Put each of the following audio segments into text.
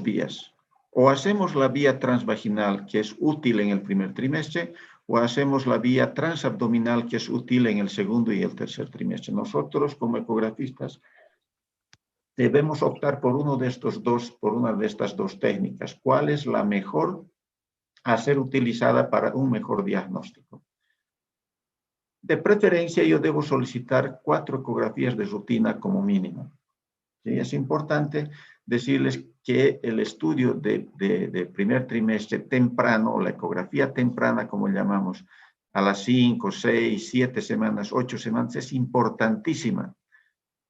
vías. O hacemos la vía transvaginal, que es útil en el primer trimestre, o hacemos la vía transabdominal, que es útil en el segundo y el tercer trimestre. Nosotros, como ecografistas, debemos optar por uno de estos dos, por una de estas dos técnicas. ¿Cuál es la mejor a ser utilizada para un mejor diagnóstico? De preferencia, yo debo solicitar 4 ecografías de rutina como mínimo. ¿Sí? Es importante decirles que el estudio de primer trimestre temprano, o la ecografía temprana, como llamamos, a las 5, 6, 7 semanas, 8 semanas, es importantísima.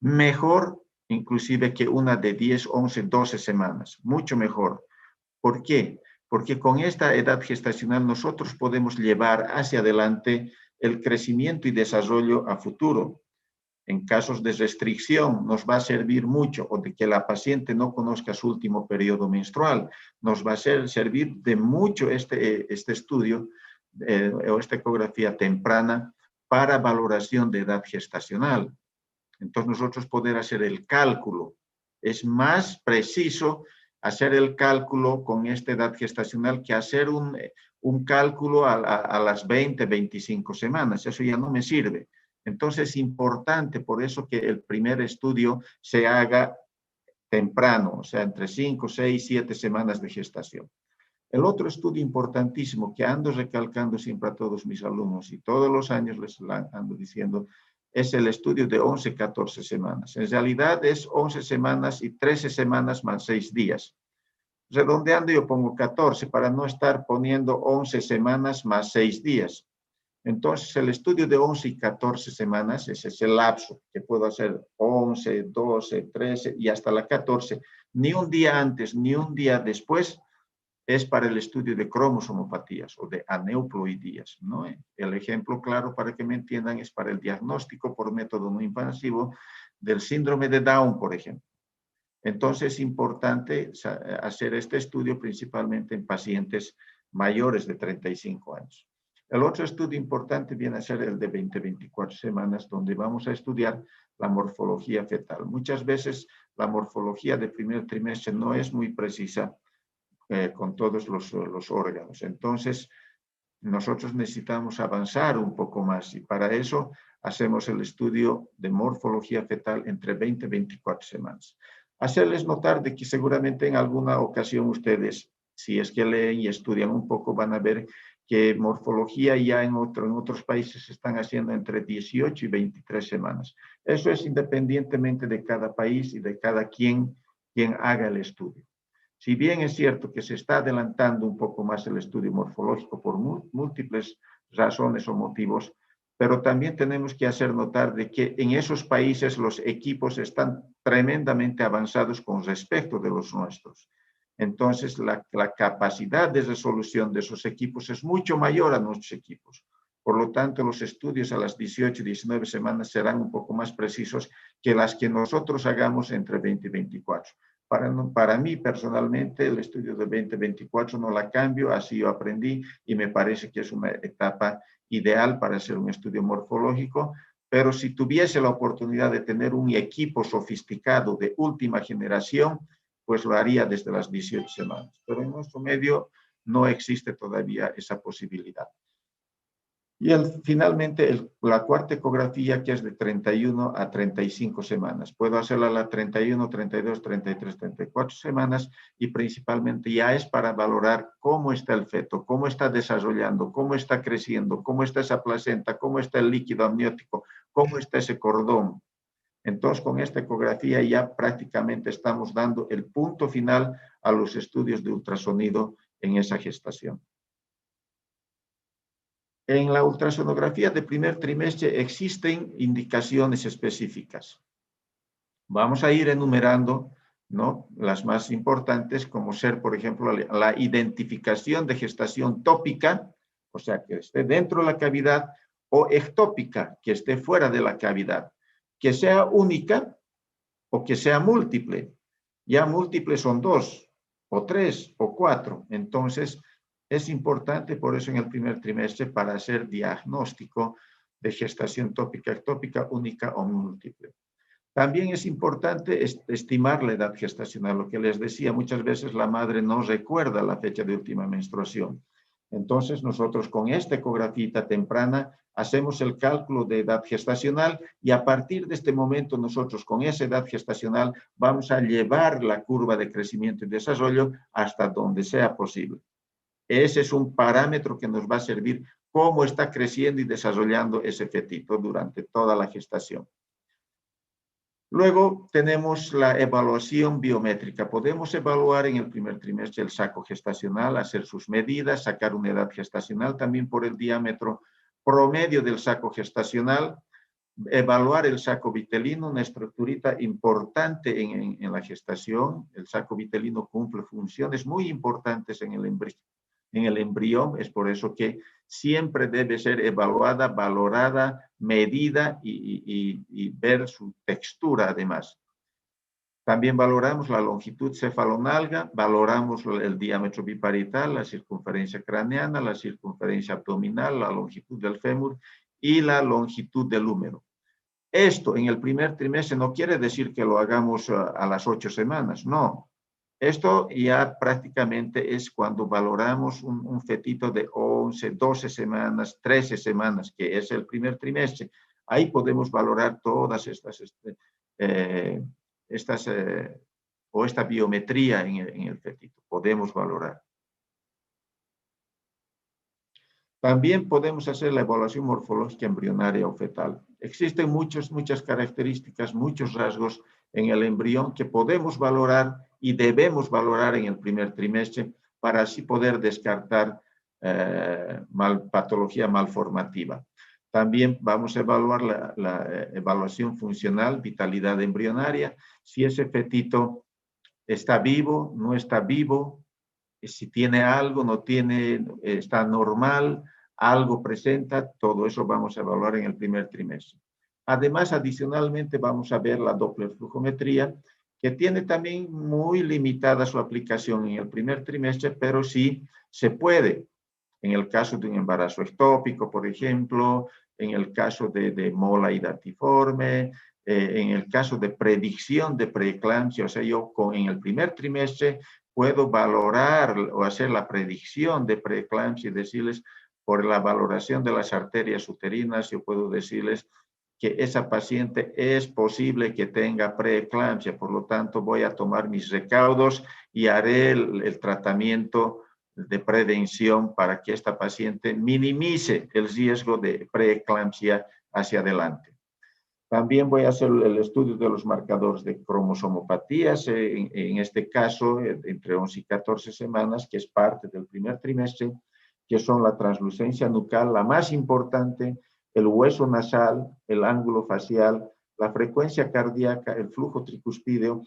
Mejor inclusive que una de 10, 11, 12 semanas, mucho mejor. ¿Por qué? Porque con esta edad gestacional nosotros podemos llevar hacia adelante el crecimiento y desarrollo a futuro. En casos de restricción nos va a servir mucho, o de que la paciente no conozca su último periodo menstrual, nos va a servir de mucho este estudio o esta ecografía temprana para valoración de edad gestacional. Entonces nosotros poder hacer el cálculo. Es más preciso hacer el cálculo con esta edad gestacional que hacer un cálculo a las 20, 25 semanas. Eso ya no me sirve. Entonces es importante, por eso que el primer estudio se haga temprano, o sea, entre 5, 6, 7 semanas de gestación. El otro estudio importantísimo que ando recalcando siempre a todos mis alumnos y todos los años les ando diciendo es el estudio de 11, 14 semanas. En realidad es 11 semanas y 13 semanas más 6 días. Redondeando yo pongo 14 para no estar poniendo 11 semanas más 6 días. Entonces el estudio de 11 y 14 semanas, ese es el lapso que puedo hacer 11, 12, 13 y hasta la 14. Ni un día antes ni un día después es para el estudio de cromosomopatías o de aneuploidías, ¿no? El ejemplo claro para que me entiendan es para el diagnóstico por método no invasivo del síndrome de Down, por ejemplo. Entonces es importante hacer este estudio principalmente en pacientes mayores de 35 años. El otro estudio importante viene a ser el de 20-24 semanas, donde vamos a estudiar la morfología fetal. Muchas veces la morfología del primer trimestre no es muy precisa con todos los órganos. Entonces, nosotros necesitamos avanzar un poco más y para eso hacemos el estudio de morfología fetal entre 20 y 24 semanas. Hacerles notar de que seguramente en alguna ocasión ustedes, si es que leen y estudian un poco, van a ver que morfología ya en otros países se están haciendo entre 18 y 23 semanas. Eso es independientemente de cada país y de cada quien haga el estudio. Si bien es cierto que se está adelantando un poco más el estudio morfológico por múltiples razones o motivos, pero también tenemos que hacer notar de que en esos países los equipos están tremendamente avanzados con respecto de los nuestros. Entonces, la capacidad de resolución de esos equipos es mucho mayor a nuestros equipos. Por lo tanto, los estudios a las 18 y 19 semanas serán un poco más precisos que las que nosotros hagamos entre 20 y 24. Para mí, personalmente, el estudio de 20-24 no la cambio, así yo aprendí y me parece que es una etapa ideal para hacer un estudio morfológico, pero si tuviese la oportunidad de tener un equipo sofisticado de última generación, pues lo haría desde las 18 semanas. Pero en nuestro medio no existe todavía esa posibilidad. Y finalmente, la cuarta ecografía, que es de 31 a 35 semanas. Puedo hacerla a las 31, 32, 33, 34 semanas y principalmente ya es para valorar cómo está el feto, cómo está desarrollando, cómo está creciendo, cómo está esa placenta, cómo está el líquido amniótico, cómo está ese cordón. Entonces, con esta ecografía ya prácticamente estamos dando el punto final a los estudios de ultrasonido en esa gestación. En la ultrasonografía de primer trimestre existen indicaciones específicas. Vamos a ir enumerando, ¿no?, las más importantes, como ser, por ejemplo, la identificación de gestación tópica, o sea, que esté dentro de la cavidad, o ectópica, que esté fuera de la cavidad, que sea única o que sea múltiple. Ya múltiples son 2, o 3, o 4. Entonces, es importante por eso en el primer trimestre para hacer diagnóstico de gestación tópica, ectópica, única o múltiple. También es importante estimar la edad gestacional. Lo que les decía, muchas veces la madre no recuerda la fecha de última menstruación. Entonces, nosotros con esta ecografía temprana hacemos el cálculo de edad gestacional y a partir de este momento nosotros con esa edad gestacional vamos a llevar la curva de crecimiento y desarrollo hasta donde sea posible. Ese es un parámetro que nos va a servir cómo está creciendo y desarrollando ese fetito durante toda la gestación. Luego tenemos la evaluación biométrica. Podemos evaluar en el primer trimestre el saco gestacional, hacer sus medidas, sacar una edad gestacional también por el diámetro promedio del saco gestacional, evaluar el saco vitelino, una estructurita importante en la gestación. El saco vitelino cumple funciones muy importantes en el embrión, es por eso que siempre debe ser evaluada, valorada, medida y ver su textura además. También valoramos la longitud cefalonalga, valoramos el diámetro biparietal, la circunferencia craneana, la circunferencia abdominal, la longitud del fémur y la longitud del húmero. Esto en el primer trimestre no quiere decir que lo hagamos a las 8 semanas, no. Esto ya prácticamente es cuando valoramos un fetito de 11, 12 semanas, 13 semanas, que es el primer trimestre. Ahí podemos valorar todas esta biometría en el fetito. Podemos valorar. También podemos hacer la evaluación morfológica embrionaria o fetal. Existen muchas características, muchos rasgos en el embrión que podemos valorar y debemos valorar en el primer trimestre para así poder descartar patología malformativa. También vamos a evaluar la evaluación funcional, vitalidad embrionaria, si ese fetito está vivo, no está vivo, si tiene algo, no tiene, está normal, algo presenta, todo eso vamos a evaluar en el primer trimestre. Además, adicionalmente, vamos a ver la Doppler flujometría, que tiene también muy limitada su aplicación en el primer trimestre, pero sí se puede. En el caso de un embarazo ectópico, por ejemplo, en el caso de mola hidatiforme, en el caso de predicción de preeclampsia, o sea, yo en el primer trimestre puedo valorar o hacer la predicción de preeclampsia y decirles, por la valoración de las arterias uterinas, yo puedo decirles que esa paciente es posible que tenga preeclampsia, por lo tanto voy a tomar mis recaudos y haré el tratamiento de prevención para que esta paciente minimice el riesgo de preeclampsia hacia adelante. También voy a hacer el estudio de los marcadores de cromosomopatías, en este caso entre 11 y 14 semanas, que es parte del primer trimestre, que son la translucencia nucal, la más importante, el hueso nasal, el ángulo facial, la frecuencia cardíaca, el flujo tricuspideo,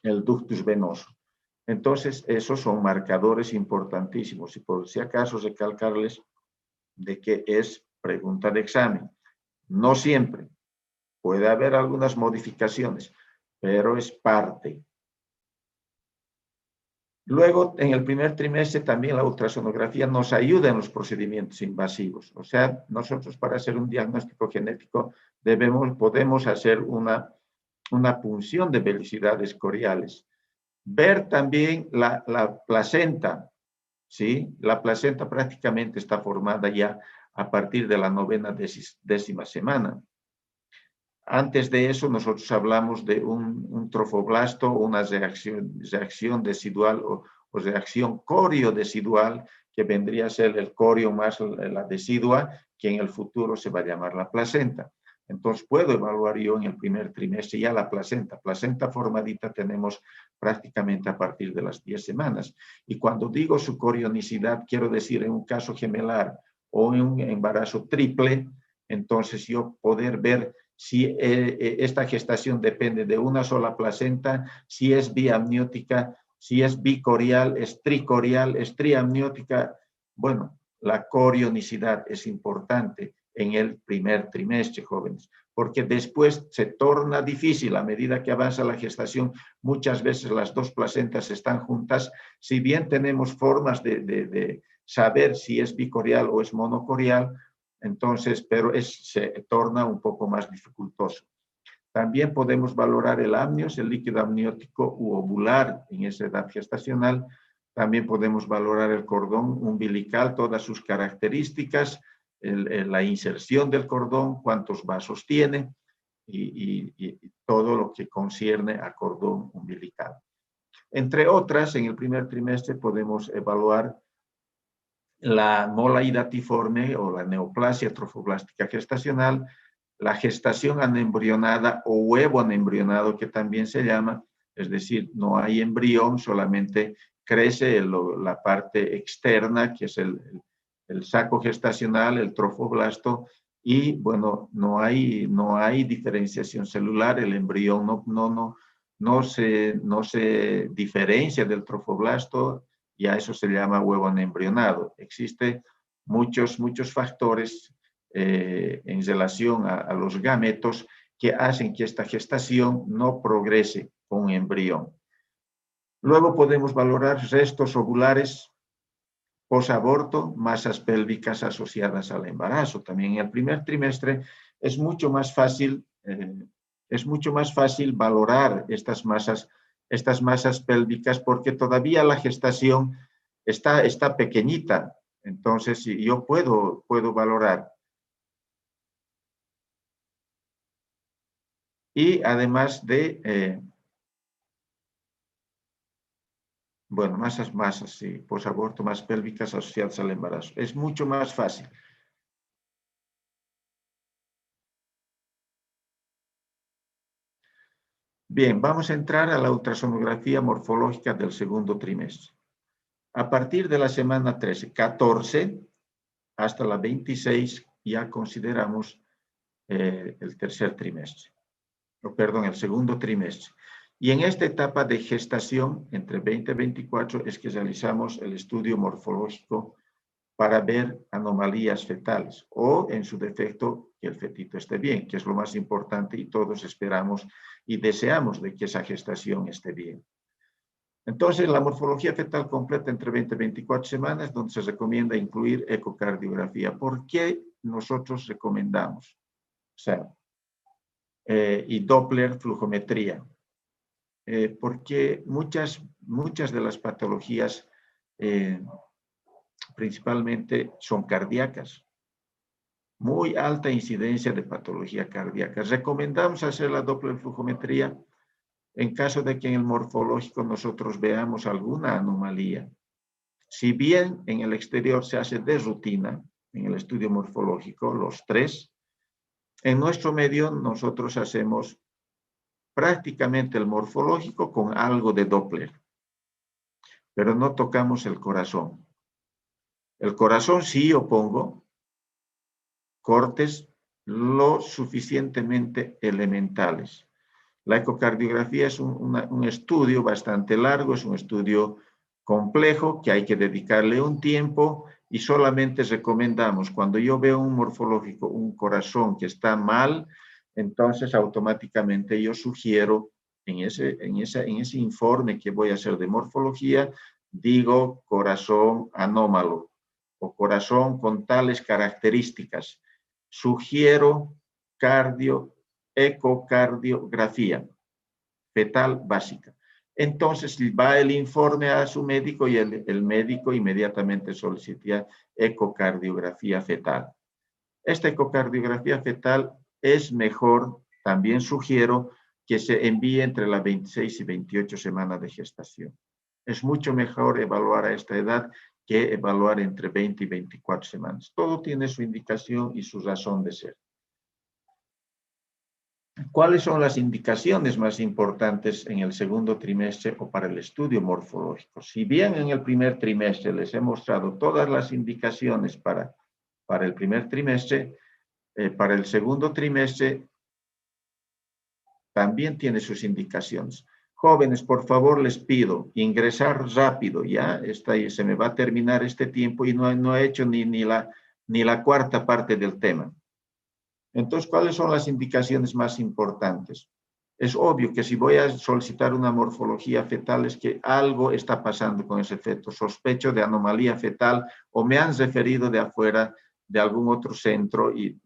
el ductus venoso. Entonces, esos son marcadores importantísimos. Y por si acaso recalcarles de que es pregunta de examen. No siempre. Puede haber algunas modificaciones, pero es parte. Luego, en el primer trimestre, también la ultrasonografía nos ayuda en los procedimientos invasivos. O sea, nosotros para hacer un diagnóstico genético podemos hacer una punción de velocidades coriales. Ver también la placenta, ¿sí? La placenta prácticamente está formada ya a partir de la 9ª semana. Antes de eso, nosotros hablamos de un trofoblasto, una reacción decidual o reacción coriodecidual, que vendría a ser el corio más la decidua, que en el futuro se va a llamar la placenta. Entonces, puedo evaluar yo en el primer trimestre ya la placenta. Placenta formadita tenemos prácticamente a partir de las 10 semanas. Y cuando digo su corionicidad, quiero decir en un caso gemelar o en un embarazo triple, entonces yo poder ver si esta gestación depende de una sola placenta, si es biamniótica, si es bicorial, es tricorial, es triamniótica. Bueno, la corionicidad es importante en el primer trimestre, jóvenes, porque después se torna difícil a medida que avanza la gestación. Muchas veces las dos placentas están juntas. Si bien tenemos formas de saber si es bicorial o es monocorial, entonces, pero se torna un poco más dificultoso. También podemos valorar el amnios, el líquido amniótico u ovular en esa edad gestacional. También podemos valorar el cordón umbilical, todas sus características, la inserción del cordón, cuántos vasos tiene y todo lo que concierne a cordón umbilical. Entre otras, en el primer trimestre podemos evaluar la mola hidatiforme o la neoplasia trofoblástica gestacional, la gestación anembrionada o huevo anembrionado, que también se llama, es decir, no hay embrión, solamente crece la parte externa, que es el saco gestacional, el trofoblasto, y bueno, no hay diferenciación celular, el embrión no se diferencia del trofoblasto, y a eso se llama huevo anembrionado. Existen muchos factores en relación a los gametos que hacen que esta gestación no progrese con embrión. Luego podemos valorar restos ovulares posaborto, masas pélvicas asociadas al embarazo. También en el primer trimestre es mucho más fácil valorar estas masas pélvicas porque todavía la gestación está pequeñita. Entonces, yo puedo valorar. Y además de, bueno, masas, sí, posaborto, más pélvicas asociadas al embarazo. Es mucho más fácil. Bien, vamos a entrar a la ultrasonografía morfológica del segundo trimestre. A partir de la semana 14 hasta la 26 ya consideramos el tercer trimestre, perdón, el segundo trimestre. Y en esta etapa de gestación, entre 20 y 24, es que realizamos el estudio morfológico para ver anomalías fetales o, en su defecto, que el fetito esté bien, que es lo más importante y todos esperamos y deseamos de que esa gestación esté bien. Entonces, la morfología fetal completa entre 20 y 24 semanas, donde se recomienda incluir ecocardiografía. ¿Por qué nosotros recomendamos? O sea, y Doppler flujometría. Porque muchas de las patologías principalmente son cardíacas. Muy alta incidencia de patología cardíaca. Recomendamos hacer la Doppler flujometría en caso de que en el morfológico nosotros veamos alguna anomalía. Si bien en el exterior se hace de rutina, en el estudio morfológico, los tres, en nuestro medio nosotros hacemos prácticamente el morfológico con algo de Doppler, pero no tocamos el corazón. El corazón sí yo pongo cortes lo suficientemente elementales. La ecocardiografía es un estudio bastante largo, es un estudio complejo que hay que dedicarle un tiempo y solamente recomendamos cuando yo veo un morfológico, un corazón que está mal, entonces automáticamente yo sugiero en ese informe que voy a hacer de morfología, digo corazón anómalo o corazón con tales características. Sugiero ecocardiografía fetal básica. Entonces va el informe a su médico y el médico inmediatamente solicita ecocardiografía fetal. Esta ecocardiografía fetal es mejor, también sugiero que se envíe entre las 26 y 28 semanas de gestación. Es mucho mejor evaluar a esta edad que evaluar entre 20 y 24 semanas. Todo tiene su indicación y su razón de ser. ¿Cuáles son las indicaciones más importantes en el segundo trimestre o para el estudio morfológico? Si bien en el primer trimestre les he mostrado todas las indicaciones para el primer trimestre, para el segundo trimestre también tiene sus indicaciones. Jóvenes, por favor, les pido ingresar rápido, ya se me va a terminar este tiempo y no he hecho ni la cuarta parte del tema. Entonces, ¿cuáles son las indicaciones más importantes? Es obvio que si voy a solicitar una morfología fetal es que algo está pasando con ese feto. Sospecho de anomalía fetal o me han referido de afuera de algún otro centro y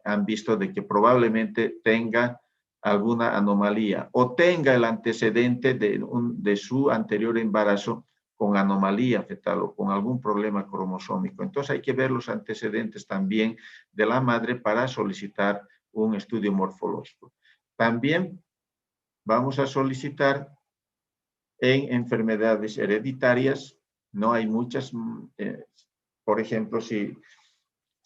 han visto de que probablemente tenga alguna anomalía o tenga el antecedente de su anterior embarazo con anomalía fetal o con algún problema cromosómico. Entonces hay que ver los antecedentes también de la madre para solicitar un estudio morfológico. También vamos a solicitar en enfermedades hereditarias, no hay muchas, por ejemplo,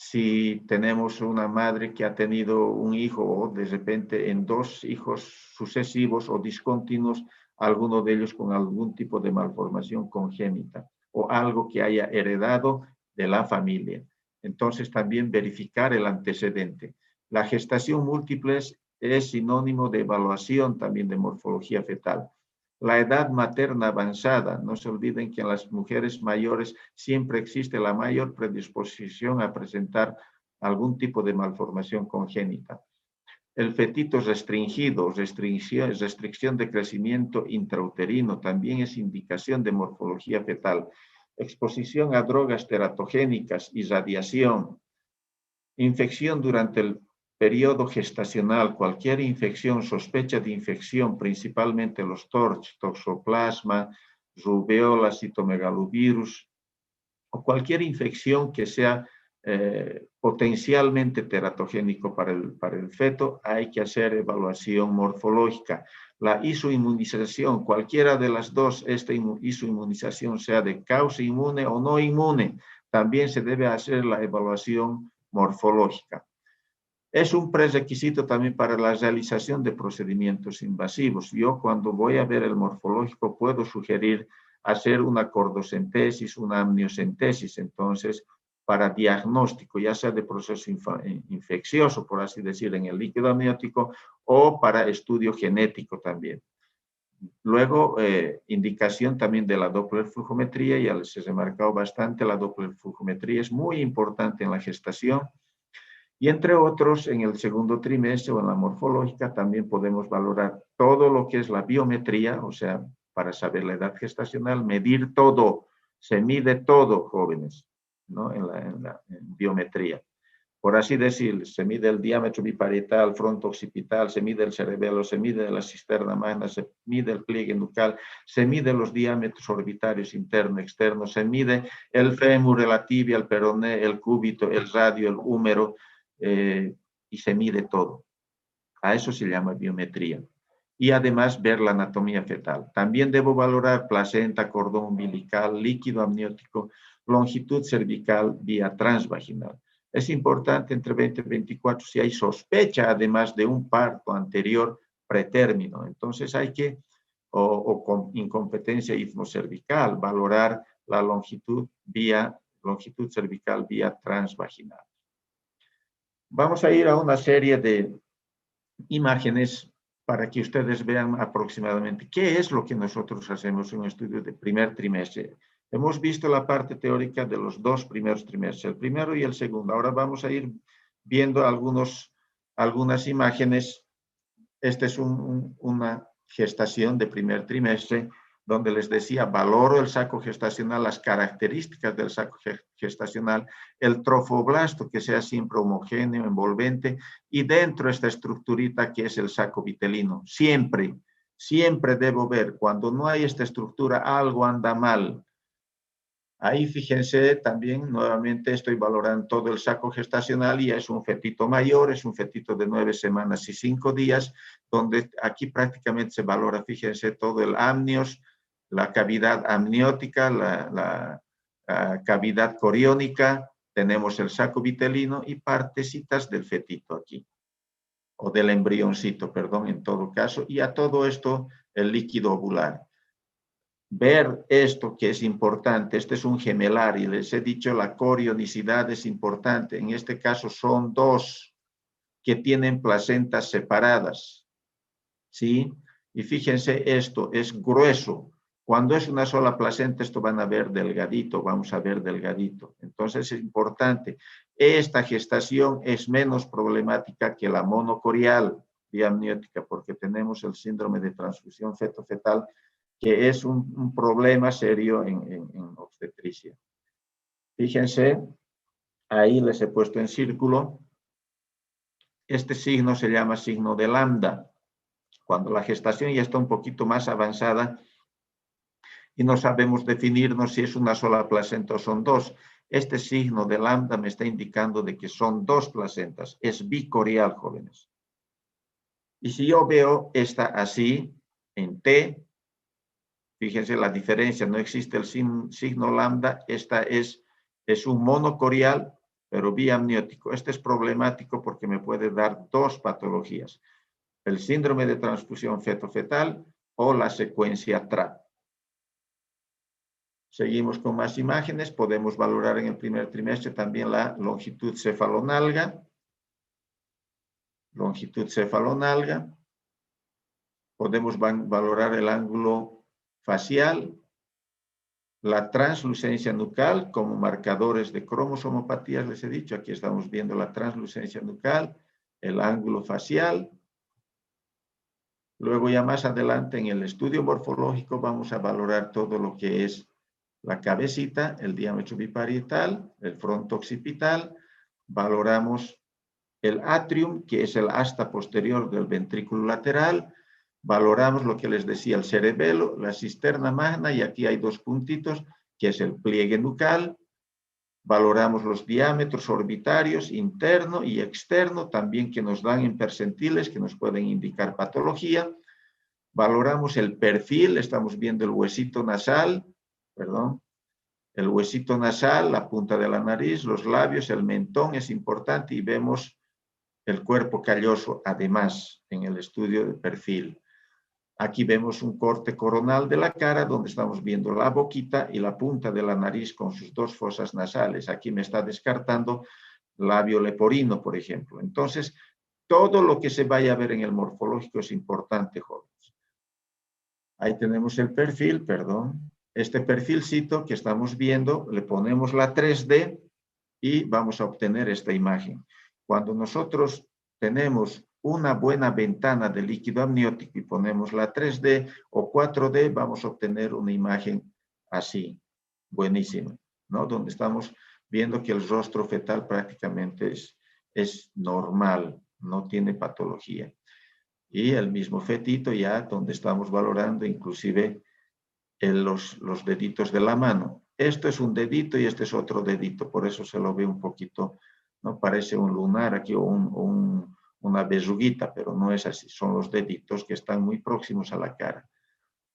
si tenemos una madre que ha tenido un hijo o de repente en 2 hijos sucesivos o discontinuos, alguno de ellos con algún tipo de malformación congénita o algo que haya heredado de la familia. Entonces también verificar el antecedente. La gestación múltiple es sinónimo de evaluación también de morfología fetal. La edad materna avanzada, no se olviden que en las mujeres mayores siempre existe la mayor predisposición a presentar algún tipo de malformación congénita. El fetito restringido, restricción de crecimiento intrauterino, también es indicación de morfología fetal. Exposición a drogas teratogénicas y radiación. Infección durante el periodo gestacional, cualquier infección, sospecha de infección, principalmente los TORCH, toxoplasma, rubeola, citomegalovirus, o cualquier infección que sea potencialmente teratogénico para el feto, hay que hacer evaluación morfológica. La isoinmunización, cualquiera de las dos, esta isoinmunización sea de causa inmune o no inmune, también se debe hacer la evaluación morfológica. Es un prerequisito también para la realización de procedimientos invasivos. Yo cuando voy a ver el morfológico puedo sugerir hacer una cordocentesis, una amniocentesis, entonces para diagnóstico, ya sea de proceso infeccioso, por así decir, en el líquido amniótico, o para estudio genético también. Luego, indicación también de la Doppler flujometría, ya les he remarcado bastante, la Doppler flujometría es muy importante en la gestación. Y entre otros, en el segundo trimestre o en la morfológica también podemos valorar todo lo que es la biometría, o sea, para saber la edad gestacional, medir todo, se mide todo, jóvenes, ¿no? En biometría. Por así decir, se mide el diámetro biparietal, fronto-occipital, se mide el cerebelo, se mide la cisterna magna, se mide el pliegue nucal, se mide los diámetros orbitarios interno, externo, se mide el fémur, la tibia, el peroné, el cúbito, el radio, el húmero, y se mide todo. A eso se llama biometría. Y además ver la anatomía fetal. También debo valorar placenta, cordón umbilical, líquido amniótico, longitud cervical vía transvaginal. Es importante entre 20 y 24 si hay sospecha además de un parto anterior pretérmino. Entonces hay que, o con incompetencia istmocervical, valorar la longitud cervical vía transvaginal. Vamos a ir a una serie de imágenes para que ustedes vean aproximadamente qué es lo que nosotros hacemos en un estudio de primer trimestre. Hemos visto la parte teórica de los 2 primeros trimestres, el primero y el segundo. Ahora vamos a ir viendo algunas imágenes. Esta es una gestación de primer trimestre donde les decía, valoro el saco gestacional, las características del saco gestacional, el trofoblasto que sea siempre homogéneo, envolvente, y dentro esta estructurita que es el saco vitelino. Siempre debo ver, cuando no hay esta estructura, algo anda mal. Ahí fíjense también, nuevamente estoy valorando todo el saco gestacional y es un fetito mayor, es un fetito de 9 semanas y 5 días, donde aquí prácticamente se valora, fíjense, todo el amnios, la cavidad amniótica, la cavidad coriónica, tenemos el saco vitelino y partecitas del fetito aquí, o del embrioncito, perdón, en todo caso, y a todo esto el líquido ovular. Ver esto que es importante, este es un gemelar y les he dicho la corionicidad es importante, en este caso son 2 que tienen placentas separadas, ¿sí? Y fíjense, esto es grueso, cuando es una sola placenta esto van a ver delgadito, vamos a ver delgadito, entonces es importante, esta gestación es menos problemática que la monocorial vía amniótica porque tenemos el síndrome de transfusión feto-fetal que es un problema serio en obstetricia. Fíjense, ahí les he puesto en círculo. Este signo se llama signo de lambda. Cuando la gestación ya está un poquito más avanzada y no sabemos definirnos si es una sola placenta o son dos, este signo de lambda me está indicando de que son dos placentas. Es bicorial, jóvenes. Y si yo veo esta así, en T, fíjense la diferencia, no existe el signo lambda, esta es un monocorial, pero biamniótico. Este es problemático porque me puede dar dos patologías, el síndrome de transfusión feto-fetal o la secuencia TRAP. Seguimos con más imágenes, podemos valorar en el primer trimestre también la longitud cefalonalga. Longitud cefalonalga. Podemos valorar el ángulo facial, la translucencia nucal como marcadores de cromosomopatías, les he dicho, aquí estamos viendo la translucencia nucal, el ángulo facial. Luego ya más adelante en el estudio morfológico vamos a valorar todo lo que es la cabecita, el diámetro biparietal, el fronto occipital, valoramos el atrium, que es el asta posterior del ventrículo lateral, valoramos lo que les decía, el cerebelo, la cisterna magna, y aquí hay dos puntitos, que es el pliegue nucal, valoramos los diámetros orbitarios interno y externo, también que nos dan en percentiles, que nos pueden indicar patología, valoramos el perfil, estamos viendo el huesito nasal, perdón, el huesito nasal, la punta de la nariz, los labios, el mentón es importante y vemos el cuerpo calloso además en el estudio de perfil. Aquí vemos un corte coronal de la cara donde estamos viendo la boquita y la punta de la nariz con sus dos fosas nasales. Aquí me está descartando labio leporino, por ejemplo. Entonces, todo lo que se vaya a ver en el morfológico es importante, jóvenes. Ahí tenemos el perfil, perdón. Este perfilcito que estamos viendo, le ponemos la 3D y vamos a obtener esta imagen. Cuando nosotros tenemos una buena ventana de líquido amniótico y ponemos la 3D o 4D, vamos a obtener una imagen así, buenísima, ¿no? Donde estamos viendo que el rostro fetal prácticamente es normal, no tiene patología. Y el mismo fetito ya donde estamos valorando inclusive los deditos de la mano. Esto es un dedito y este es otro dedito, por eso se lo ve un poquito, ¿no? Parece un lunar aquí o una besuguita, pero no es así, son los deditos que están muy próximos a la cara.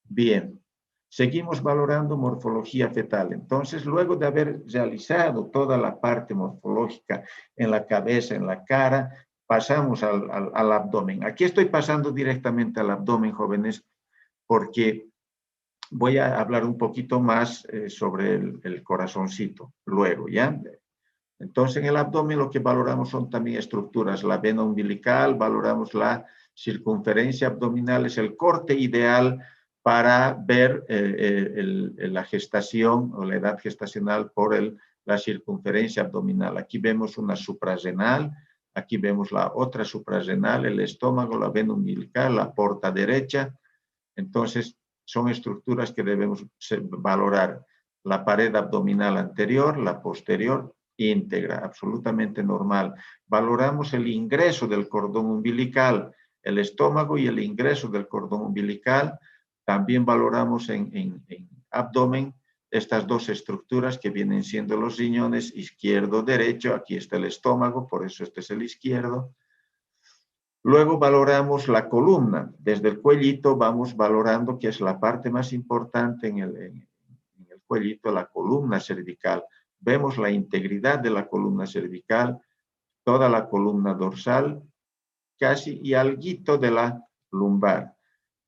Bien, seguimos valorando morfología fetal. Entonces, luego de haber realizado toda la parte morfológica en la cabeza, en la cara, pasamos al abdomen. Aquí estoy pasando directamente al abdomen, jóvenes, porque voy a hablar un poquito más sobre el corazoncito luego, ¿ya? Entonces, en el abdomen lo que valoramos son también estructuras, la vena umbilical, valoramos la circunferencia abdominal, es el corte ideal para ver la gestación o la edad gestacional por la circunferencia abdominal. Aquí vemos una suprarrenal, aquí vemos la otra suprarrenal, el estómago, la vena umbilical, la porta derecha. Entonces, son estructuras que debemos valorar. La pared abdominal anterior, la posterior, íntegra, absolutamente normal. Valoramos el ingreso del cordón umbilical, el estómago y el ingreso del cordón umbilical. También valoramos en abdomen estas dos estructuras que vienen siendo los riñones izquierdo, derecho. Aquí está el estómago, por eso este es el izquierdo. Luego valoramos la columna. Desde el cuellito vamos valorando, que es la parte más importante en el cuellito, la columna cervical. Vemos la integridad de la columna cervical, toda la columna dorsal, casi y alguito de la lumbar.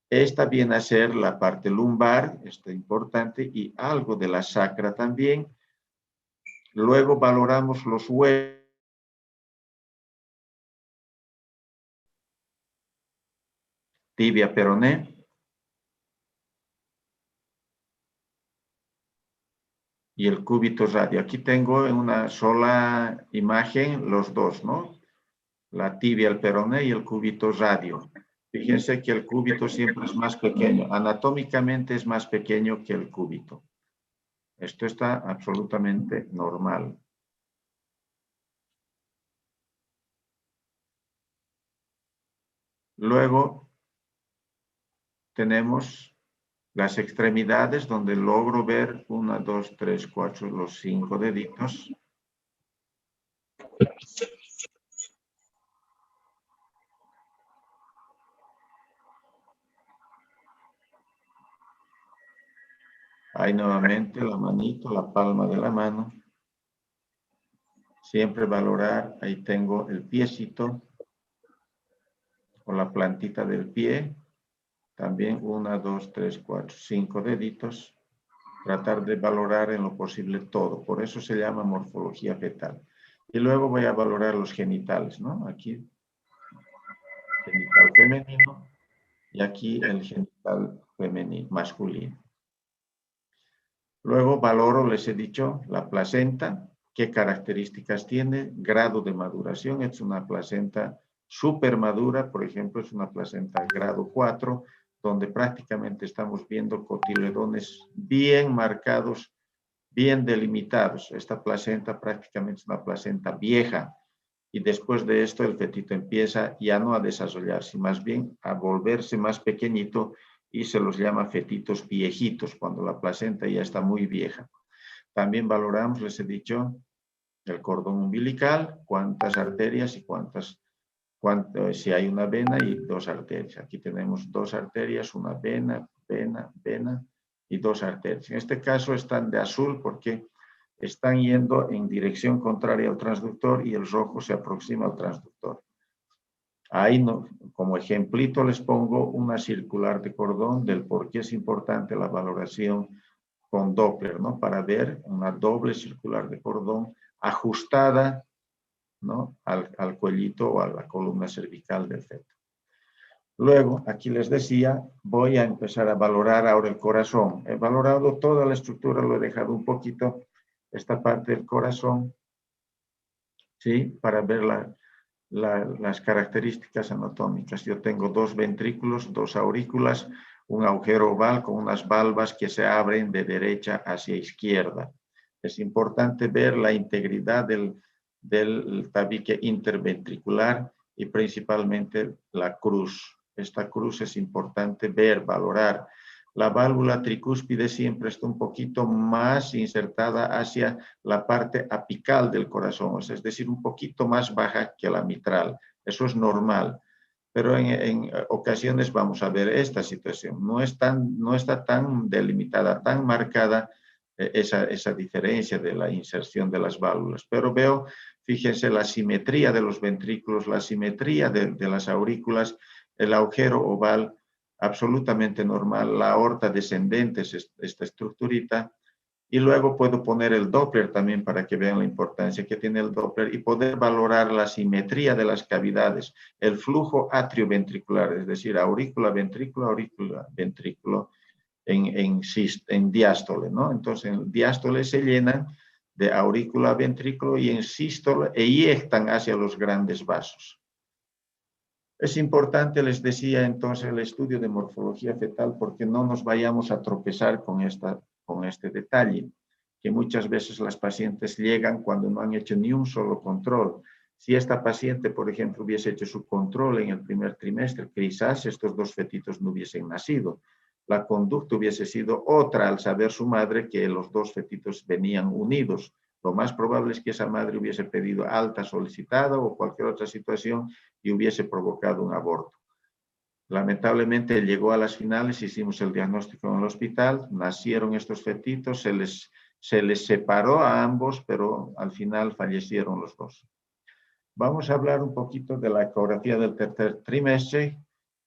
Esta viene a ser la parte lumbar, esto es importante, y algo de la sacra también. Luego valoramos los huesos. Tibia peroné. Y el cúbito radio. Aquí tengo en una sola imagen los dos, ¿no? La tibia, el peroné y el cúbito radio. Fíjense que el cúbito siempre es más pequeño. Anatómicamente es más pequeño que el cúbito. Esto está absolutamente normal. Luego tenemos las extremidades donde logro ver 1, 2, 3, 4, los 5 deditos. Ahí nuevamente la manito, la palma de la mano. Siempre valorar, ahí tengo el piecito o la plantita del pie. También 1, 2, 3, 4, 5 deditos. Tratar de valorar en lo posible todo. Por eso se llama morfología fetal. Y luego voy a valorar los genitales, ¿no? Aquí, genital femenino. Y aquí el genital femenino, masculino. Luego valoro, les he dicho, la placenta, qué características tiene, grado de maduración. Es una placenta súper madura, por ejemplo, es una placenta grado 4, donde prácticamente estamos viendo cotiledones bien marcados, bien delimitados. Esta placenta prácticamente es una placenta vieja, y después de esto el fetito empieza ya no a desarrollarse, más bien a volverse más pequeñito, y se los llama fetitos viejitos, cuando la placenta ya está muy vieja. También valoramos, les he dicho, el cordón umbilical, cuántas arterias y si hay una vena y 2 arterias. Aquí tenemos 2 arterias, una vena, vena y 2 arterias. En este caso están de azul porque están yendo en dirección contraria al transductor y el rojo se aproxima al transductor. Ahí, no, como ejemplito, les pongo una circular de cordón del por qué es importante la valoración con Doppler, ¿no? Para ver una doble circular de cordón ajustada, ¿no? al cuellito o a la columna cervical del feto. Luego, aquí les decía, voy a empezar a valorar ahora el corazón. He valorado toda la estructura, lo he dejado un poquito, esta parte del corazón, ¿sí? Para ver las características anatómicas. Yo tengo 2 ventrículos, 2 aurículas, un agujero oval con unas valvas que se abren de derecha hacia izquierda. Es importante ver la integridad del tabique interventricular y principalmente la cruz. Esta cruz es importante ver, valorar. La válvula tricúspide siempre está un poquito más insertada hacia la parte apical del corazón, es decir, un poquito más baja que la mitral. Eso es normal, pero en ocasiones vamos a ver esta situación. No está tan delimitada, tan marcada esa diferencia de la inserción de las válvulas, pero veo, fíjense, la simetría de los ventrículos, la simetría de las aurículas, el agujero oval, absolutamente normal, la aorta descendente es esta estructurita, y luego puedo poner el Doppler también para que vean la importancia que tiene el Doppler y poder valorar la simetría de las cavidades, el flujo atrioventricular, es decir, aurícula, ventrículo, en diástole, ¿no? Entonces, en diástole se llenan de aurícula, ventrículo, y en sístole eyectan hacia los grandes vasos. Es importante, les decía entonces, el estudio de morfología fetal, porque no nos vayamos a tropezar con este detalle, que muchas veces las pacientes llegan cuando no han hecho ni un solo control. Si esta paciente, por ejemplo, hubiese hecho su control en el primer trimestre, quizás estos 2 fetitos no hubiesen nacido. La conducta hubiese sido otra al saber su madre que los 2 fetitos venían unidos. Lo más probable es que esa madre hubiese pedido alta solicitada o cualquier otra situación y hubiese provocado un aborto. Lamentablemente llegó a las finales, hicimos el diagnóstico en el hospital, nacieron estos fetitos, se les separó a ambos, pero al final fallecieron los 2. Vamos a hablar un poquito de la ecografía del tercer trimestre,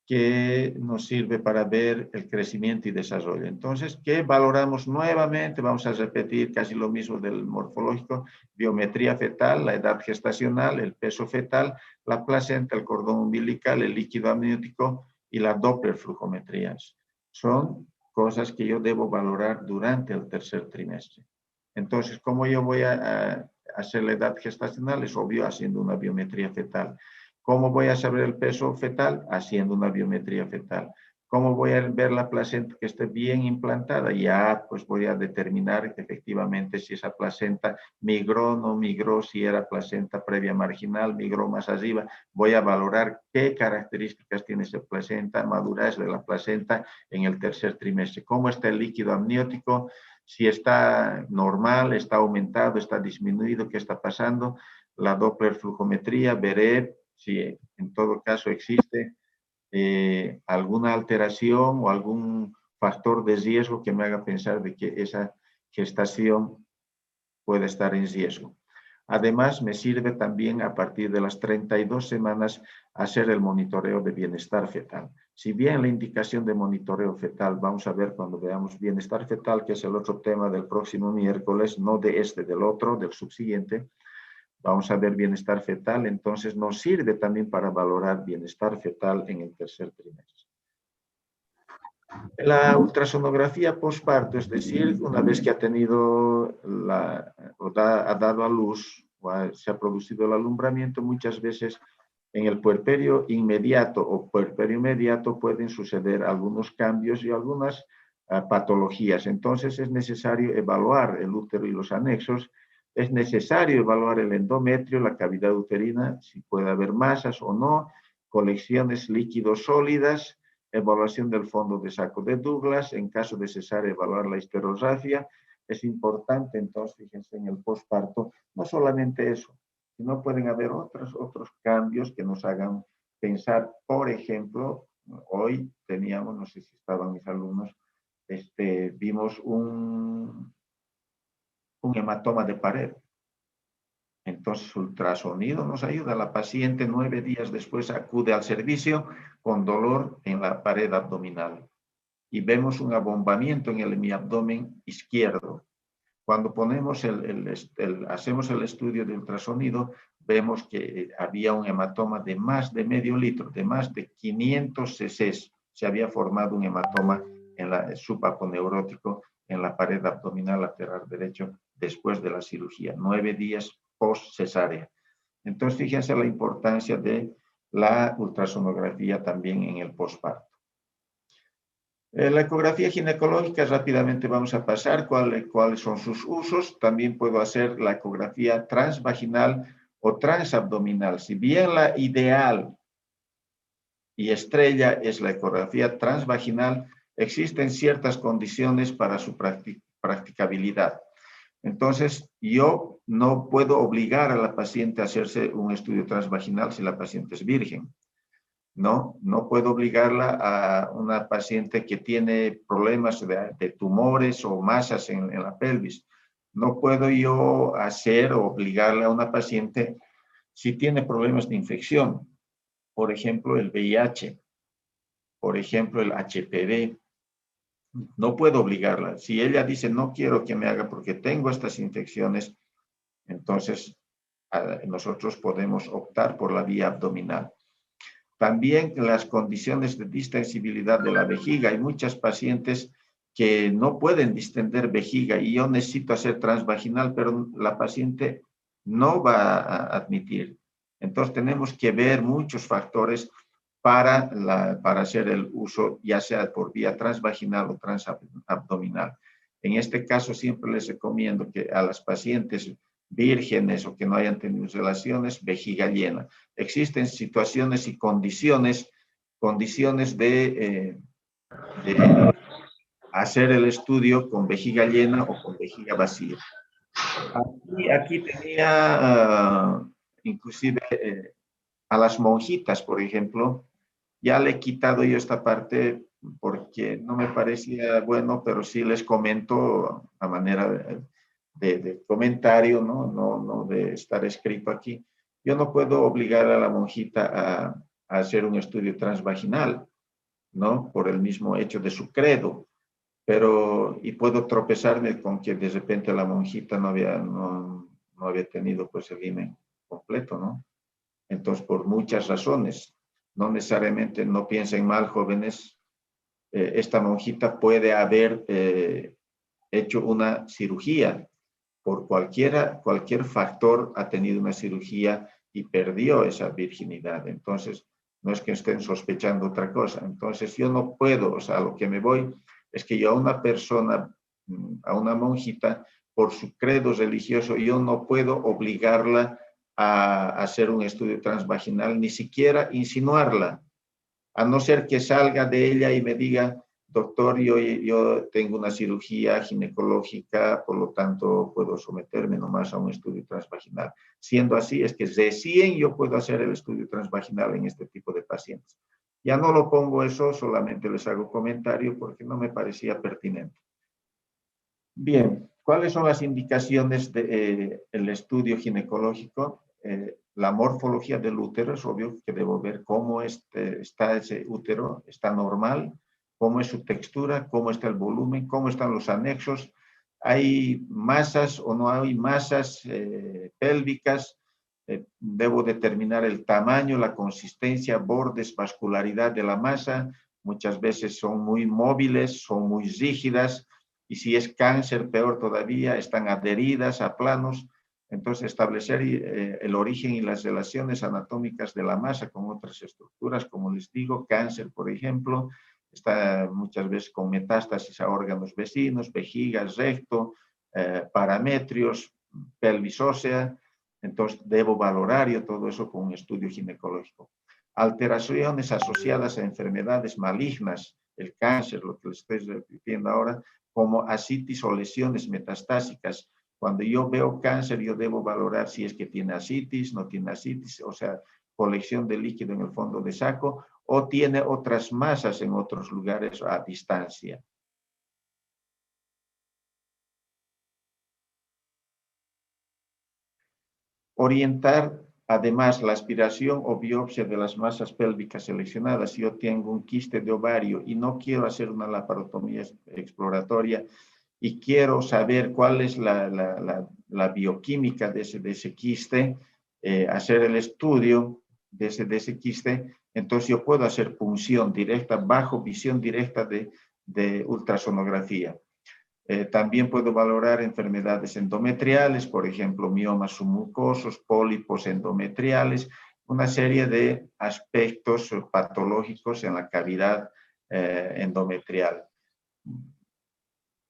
que nos sirve para ver el crecimiento y desarrollo. Entonces, ¿qué valoramos nuevamente? Vamos a repetir casi lo mismo del morfológico: biometría fetal, la edad gestacional, el peso fetal, la placenta, el cordón umbilical, el líquido amniótico y la Doppler flujometría. Son cosas que yo debo valorar durante el tercer trimestre. Entonces, ¿cómo yo voy a hacer la edad gestacional? Es obvio, haciendo una biometría fetal. ¿Cómo voy a saber el peso fetal? Haciendo una biometría fetal. ¿Cómo voy a ver la placenta que esté bien implantada? Ya, pues voy a determinar efectivamente si esa placenta migró, no migró, si era placenta previa marginal, migró más arriba. Voy a valorar qué características tiene esa placenta, madurez de la placenta en el tercer trimestre. ¿Cómo está el líquido amniótico? Si está normal, está aumentado, está disminuido, ¿qué está pasando? La Doppler flujometría, veré si en todo caso existe alguna alteración o algún factor de riesgo que me haga pensar de que esa gestación puede estar en riesgo. Además, me sirve también a partir de las 32 semanas hacer el monitoreo de bienestar fetal. Si bien la indicación de monitoreo fetal, vamos a ver cuando veamos bienestar fetal, que es el otro tema del próximo miércoles, no de este, del otro, del subsiguiente, vamos a ver bienestar fetal, entonces nos sirve también para valorar bienestar fetal en el tercer trimestre. La ultrasonografía postparto, es decir, una vez que ha tenido ha dado a luz o se ha producido el alumbramiento, muchas veces en el puerperio inmediato o puerperio inmediato pueden suceder algunos cambios y algunas patologías. Entonces es necesario evaluar el útero y los anexos, es necesario evaluar el endometrio, la cavidad uterina, si puede haber masas o no, colecciones líquidos sólidas, evaluación del fondo de saco de Douglas, en caso de cesárea evaluar la histerosgrafia. Es importante entonces, fíjense, en el posparto, no solamente eso, sino pueden haber otros cambios que nos hagan pensar. Por ejemplo, hoy teníamos, no sé si estaban mis alumnos, vimos un hematoma de pared. Entonces, ultrasonido nos ayuda. La paciente 9 días después acude al servicio con dolor en la pared abdominal. Y vemos un abombamiento en mi abdomen izquierdo. Cuando ponemos hacemos el estudio de ultrasonido, vemos que había un hematoma de más de medio litro, de más de 500 cc. Se había formado un hematoma en el subaponeurótico en la pared abdominal lateral derecho después de la cirugía, 9 días post cesárea. Entonces, fíjense la importancia de la ultrasonografía también en el posparto. La ecografía ginecológica, rápidamente vamos a pasar cuáles son sus usos. También puedo hacer la ecografía transvaginal o transabdominal. Si bien la ideal y estrella es la ecografía transvaginal, existen ciertas condiciones para su practicabilidad. Entonces, yo no puedo obligar a la paciente a hacerse un estudio transvaginal si la paciente es virgen. No puedo obligarla a una paciente que tiene problemas de tumores o masas en la pelvis. No puedo yo hacer o obligarle a una paciente si tiene problemas de infección. Por ejemplo, el VIH. Por ejemplo, el HPV. No puedo obligarla. Si ella dice, no quiero que me haga porque tengo estas infecciones, entonces nosotros podemos optar por la vía abdominal. También las condiciones de distensibilidad de la vejiga. Hay muchas pacientes que no pueden distender vejiga y yo necesito hacer transvaginal, pero la paciente no va a admitir. Entonces tenemos que ver muchos factores para hacer el uso, ya sea por vía transvaginal o transabdominal. En este caso siempre les recomiendo que a las pacientes vírgenes o que no hayan tenido relaciones, vejiga llena. Existen situaciones y condiciones de hacer el estudio con vejiga llena o con vejiga vacía. Aquí tenía inclusive a las monjitas, por ejemplo, ya le he quitado yo esta parte porque no me parecía bueno, pero sí les comento a manera de comentario, no de estar escrito aquí. Yo no puedo obligar a la monjita a hacer un estudio transvaginal, ¿no? Por el mismo hecho de su credo. Y puedo tropezarme con que de repente la monjita no había tenido pues el himen completo, ¿no? Entonces, por muchas razones, no necesariamente, no piensen mal, jóvenes, esta monjita puede haber hecho una cirugía. Por cualquier factor ha tenido una cirugía y perdió esa virginidad. Entonces, no es que estén sospechando otra cosa. Entonces yo no puedo, o sea, lo que me voy es que yo a una persona, a una monjita, por su credo religioso, yo no puedo obligarla a hacer un estudio transvaginal, ni siquiera insinuarla, a no ser que salga de ella y me diga, doctor, yo tengo una cirugía ginecológica, por lo tanto puedo someterme nomás a un estudio transvaginal. Siendo así, es que recién yo puedo hacer el estudio transvaginal en este tipo de pacientes. Ya no lo pongo eso, solamente les hago comentario porque no me parecía pertinente. Bien, ¿cuáles son las indicaciones del estudio ginecológico? La morfología del útero, es obvio que debo ver cómo está ese útero, está normal, cómo es su textura, cómo está el volumen, cómo están los anexos, hay masas o no hay masas pélvicas, debo determinar el tamaño, la consistencia, bordes, vascularidad de la masa, muchas veces son muy móviles, son muy rígidas, y si es cáncer, peor todavía, están adheridas a planos. Entonces, establecer el origen y las relaciones anatómicas de la masa con otras estructuras, como les digo, cáncer, por ejemplo, está muchas veces con metástasis a órganos vecinos, vejigas, recto, parametrios, pelvis ósea. Entonces, debo valorar yo todo eso con un estudio ginecológico. Alteraciones asociadas a enfermedades malignas, el cáncer, lo que les estoy repitiendo ahora, como ascitis o lesiones metastásicas. Cuando yo veo cáncer, yo debo valorar si es que tiene ascitis, no tiene ascitis, o sea, colección de líquido en el fondo de saco, o tiene otras masas en otros lugares a distancia. Orientar, además, la aspiración o biopsia de las masas pélvicas seleccionadas. Si yo tengo un quiste de ovario y no quiero hacer una laparotomía exploratoria, y quiero saber cuál es la bioquímica de ese quiste, hacer el estudio de ese quiste, entonces yo puedo hacer punción directa bajo visión directa de ultrasonografía. También puedo valorar enfermedades endometriales, por ejemplo, miomas submucosos, pólipos endometriales, una serie de aspectos patológicos en la cavidad endometrial.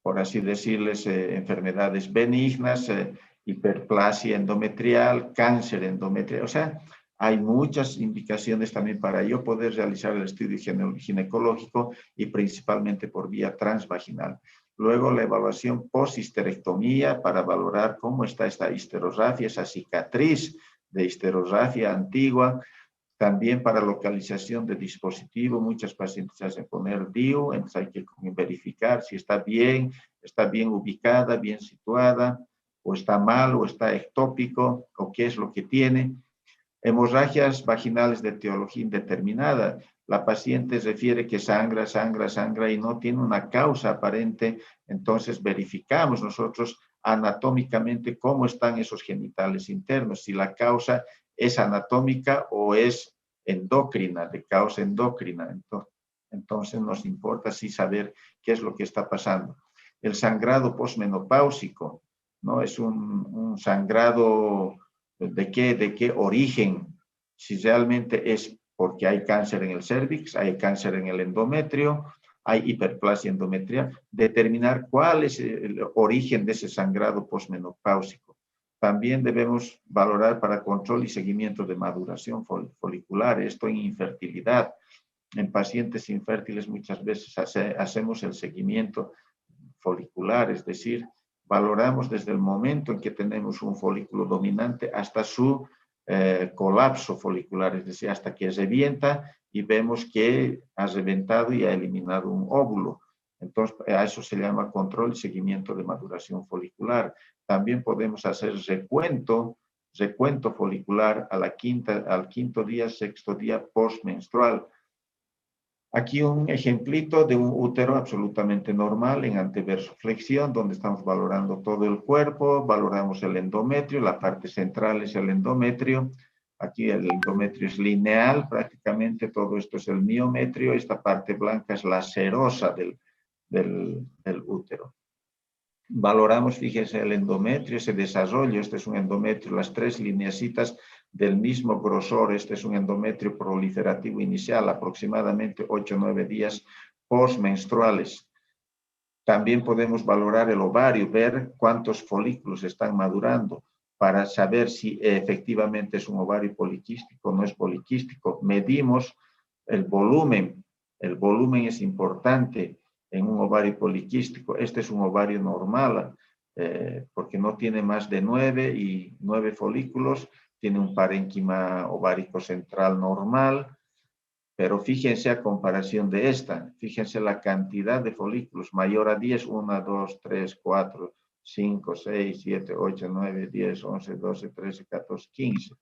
Por así decirles, enfermedades benignas, hiperplasia endometrial, cáncer endometrial. O sea, hay muchas indicaciones también para yo poder realizar el estudio ginecológico y principalmente por vía transvaginal. Luego la evaluación post-histerectomía para valorar cómo está esta histerorrafia, esa cicatriz de histerorrafia antigua. También para localización de dispositivo, muchas pacientes hacen poner DIU, entonces hay que verificar si está bien ubicada, bien situada, o está mal, o está ectópico, o qué es lo que tiene. Hemorragias vaginales de etiología indeterminada. La paciente refiere que sangra y no tiene una causa aparente, entonces verificamos nosotros anatómicamente cómo están esos genitales internos, si la causa es anatómica o es endocrina, de causa endocrina. Entonces nos importa sí saber qué es lo que está pasando. El sangrado posmenopáusico, ¿no? Es un sangrado ¿de qué origen? Si realmente es porque hay cáncer en el cérvix, hay cáncer en el endometrio, hay hiperplasia endometrial, determinar cuál es el origen de ese sangrado posmenopáusico. También debemos valorar para control y seguimiento de maduración folicular, esto en infertilidad. En pacientes infértiles muchas veces hacemos el seguimiento folicular, es decir, valoramos desde el momento en que tenemos un folículo dominante hasta su colapso folicular, es decir, hasta que revienta y vemos que ha reventado y ha eliminado un óvulo. Entonces, a eso se llama control y seguimiento de maduración folicular. También podemos hacer recuento folicular al quinto día, sexto día postmenstrual. Aquí un ejemplito de un útero absolutamente normal en anteversoflexión, donde estamos valorando todo el cuerpo, valoramos el endometrio, la parte central es el endometrio, aquí el endometrio es lineal, prácticamente todo esto es el miometrio, esta parte blanca es la serosa del útero. Valoramos, fíjese, el endometrio, ese desarrollo, este es un endometrio, las tres lineecitas del mismo grosor. Este es un endometrio proliferativo inicial, aproximadamente 8 o 9 días postmenstruales. También podemos valorar el ovario, ver cuántos folículos están madurando para saber si efectivamente es un ovario poliquístico o no es poliquístico. Medimos el volumen. El volumen es importante en un ovario poliquístico. Este es un ovario normal, porque no tiene más de 9 folículos, tiene un parénquima ovárico central normal, pero fíjense a comparación de esta, fíjense la cantidad de folículos, mayor a 10, 1, 2, 3, 4, 5, 6, 7, 8, 9, 10, 11, 12, 13, 14, 15.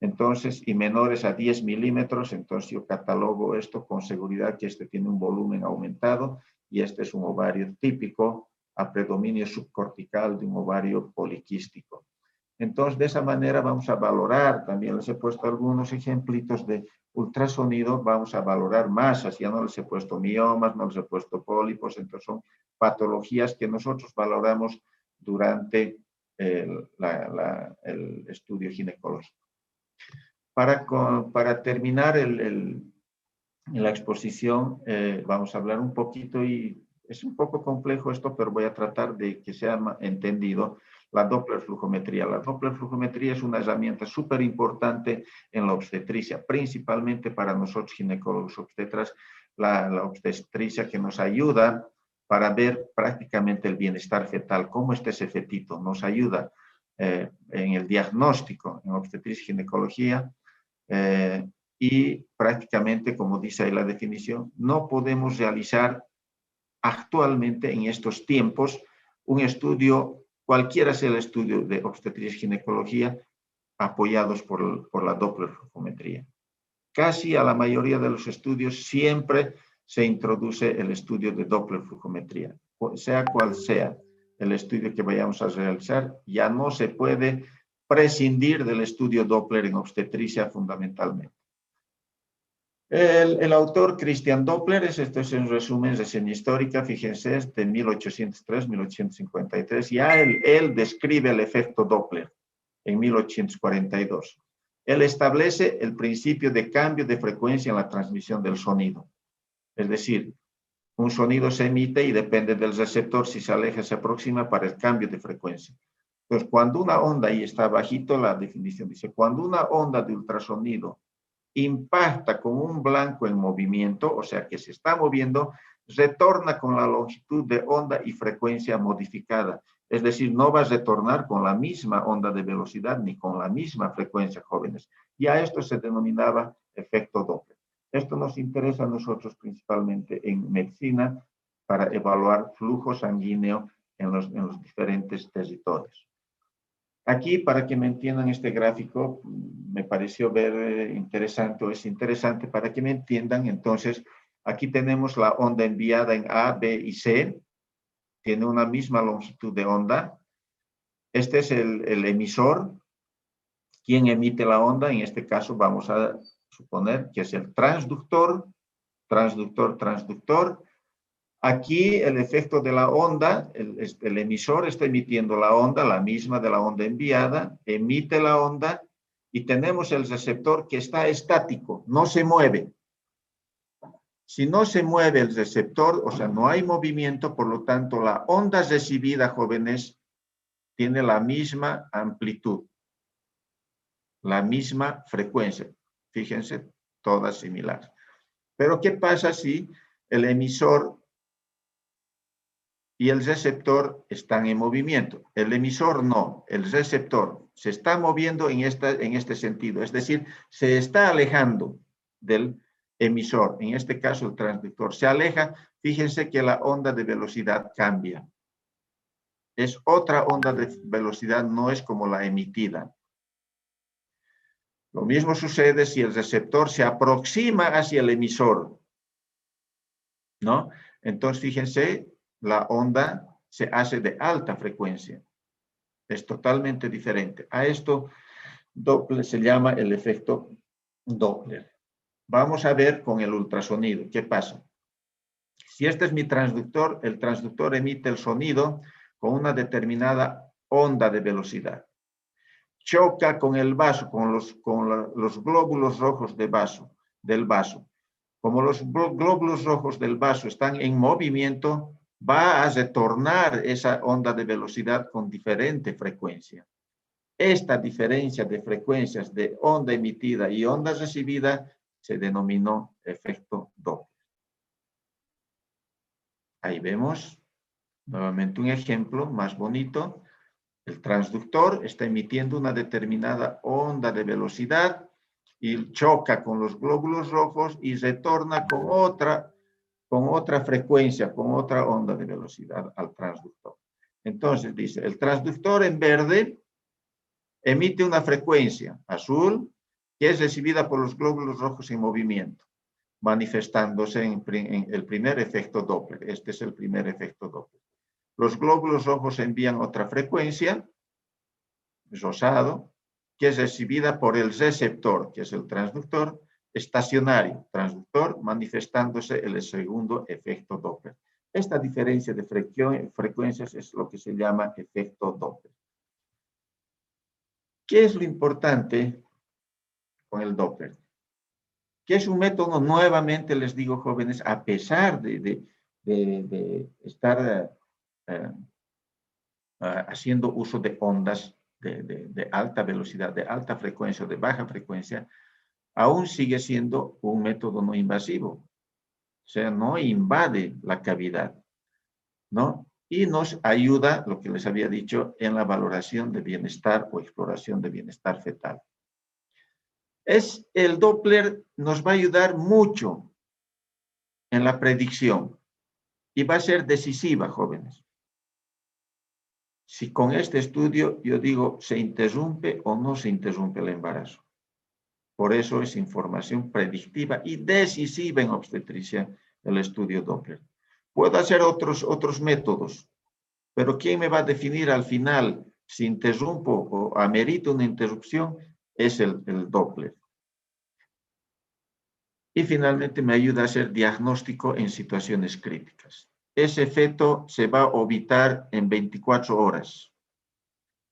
Entonces, y menores a 10 milímetros, entonces yo catalogo esto con seguridad que este tiene un volumen aumentado y este es un ovario típico a predominio subcortical de un ovario poliquístico. Entonces, de esa manera vamos a valorar, también les he puesto algunos ejemplitos de ultrasonido, vamos a valorar masas, ya no les he puesto miomas, no les he puesto pólipos, entonces son patologías que nosotros valoramos durante el estudio ginecológico. Para terminar la exposición, vamos a hablar un poquito, y es un poco complejo esto, pero voy a tratar de que sea entendido, la Doppler flujometría. La Doppler flujometría es una herramienta súper importante en la obstetricia, principalmente para nosotros ginecólogos obstetras, la obstetricia que nos ayuda para ver prácticamente el bienestar fetal, cómo está ese fetito, nos ayuda en el diagnóstico en obstetricia y ginecología. Y prácticamente, como dice ahí la definición, no podemos realizar actualmente en estos tiempos un estudio, cualquiera sea el estudio de obstetricia y ginecología, apoyados por la Doppler flujometría. Casi a la mayoría de los estudios siempre se introduce el estudio de Doppler flujometría, sea cual sea el estudio que vayamos a realizar, ya no se puede prescindir del estudio Doppler en obstetricia fundamentalmente. El autor Christian Doppler, esto es un resumen, reseña histórica, fíjense, es de 1803-1853, ya él describe el efecto Doppler en 1842. Él establece el principio de cambio de frecuencia en la transmisión del sonido. Es decir, un sonido se emite y depende del receptor, si se aleja, se aproxima para el cambio de frecuencia. Entonces, cuando una onda, ahí está bajito la definición, dice, cuando una onda de ultrasonido impacta con un blanco en movimiento, o sea que se está moviendo, retorna con la longitud de onda y frecuencia modificada. Es decir, no va a retornar con la misma onda de velocidad ni con la misma frecuencia, jóvenes. Y a esto se denominaba efecto Doppler. Esto nos interesa a nosotros principalmente en medicina para evaluar flujo sanguíneo en los diferentes territorios. Aquí, para que me entiendan este gráfico, me pareció ver interesante, o es interesante para que me entiendan. Entonces, aquí tenemos la onda enviada en A, B y C. Tiene una misma longitud de onda. Este es el emisor. ¿Quién emite la onda? En este caso vamos a suponer que es el transductor, transductor, transductor. Aquí el efecto de la onda, el emisor está emitiendo la onda, la misma de la onda enviada, emite la onda y tenemos el receptor que está estático, no se mueve. Si no se mueve el receptor, o sea, no hay movimiento, por lo tanto, la onda recibida, jóvenes, tiene la misma amplitud, la misma frecuencia. Fíjense, todas similares. Pero, ¿qué pasa si el emisor y el receptor están en movimiento? El emisor no, el receptor se está moviendo en este sentido, es decir, se está alejando del emisor, en este caso el transductor se aleja. Fíjense que la onda de velocidad cambia. Es otra onda de velocidad, no es como la emitida. Lo mismo sucede si el receptor se aproxima hacia el emisor, ¿no? Entonces, fíjense, la onda se hace de alta frecuencia. Es totalmente diferente. A esto Doppler se llama el efecto Doppler. Vamos a ver con el ultrasonido. ¿Qué pasa? Si este es mi transductor, el transductor emite el sonido con una determinada onda de velocidad. choca con el vaso, con los glóbulos rojos del vaso. Como los glóbulos rojos del vaso están en movimiento, va a retornar esa onda de velocidad con diferente frecuencia. Esta diferencia de frecuencias de onda emitida y onda recibida se denominó efecto Doppler. Ahí vemos nuevamente un ejemplo más bonito. El transductor está emitiendo una determinada onda de velocidad y choca con los glóbulos rojos y retorna con otra frecuencia, con otra onda de velocidad al transductor. Entonces dice, el transductor en verde emite una frecuencia azul que es recibida por los glóbulos rojos en movimiento, manifestándose en el primer efecto Doppler. Este es el primer efecto Doppler. Los glóbulos rojos envían otra frecuencia, rosado, que es recibida por el receptor, que es el transductor, estacionario, transductor, manifestándose el segundo efecto Doppler. Esta diferencia de frecuencias es lo que se llama efecto Doppler. ¿Qué es lo importante con el Doppler? Que es un método, nuevamente les digo, jóvenes, a pesar de estar haciendo uso de ondas de alta velocidad, de alta frecuencia o de baja frecuencia, aún sigue siendo un método no invasivo. O sea, no invade la cavidad, ¿no? Y nos ayuda, lo que les había dicho, en la valoración de bienestar o exploración de bienestar fetal. El Doppler nos va a ayudar mucho en la predicción y va a ser decisiva, jóvenes. Si con este estudio, yo digo, se interrumpe o no se interrumpe el embarazo. Por eso es información predictiva y decisiva en obstetricia el estudio Doppler. Puedo hacer otros métodos, pero ¿quién me va a definir al final si interrumpo o amerito una interrupción? Es el Doppler. Y finalmente me ayuda a hacer diagnóstico en situaciones críticas. Ese feto se va a ovitar en 24 horas.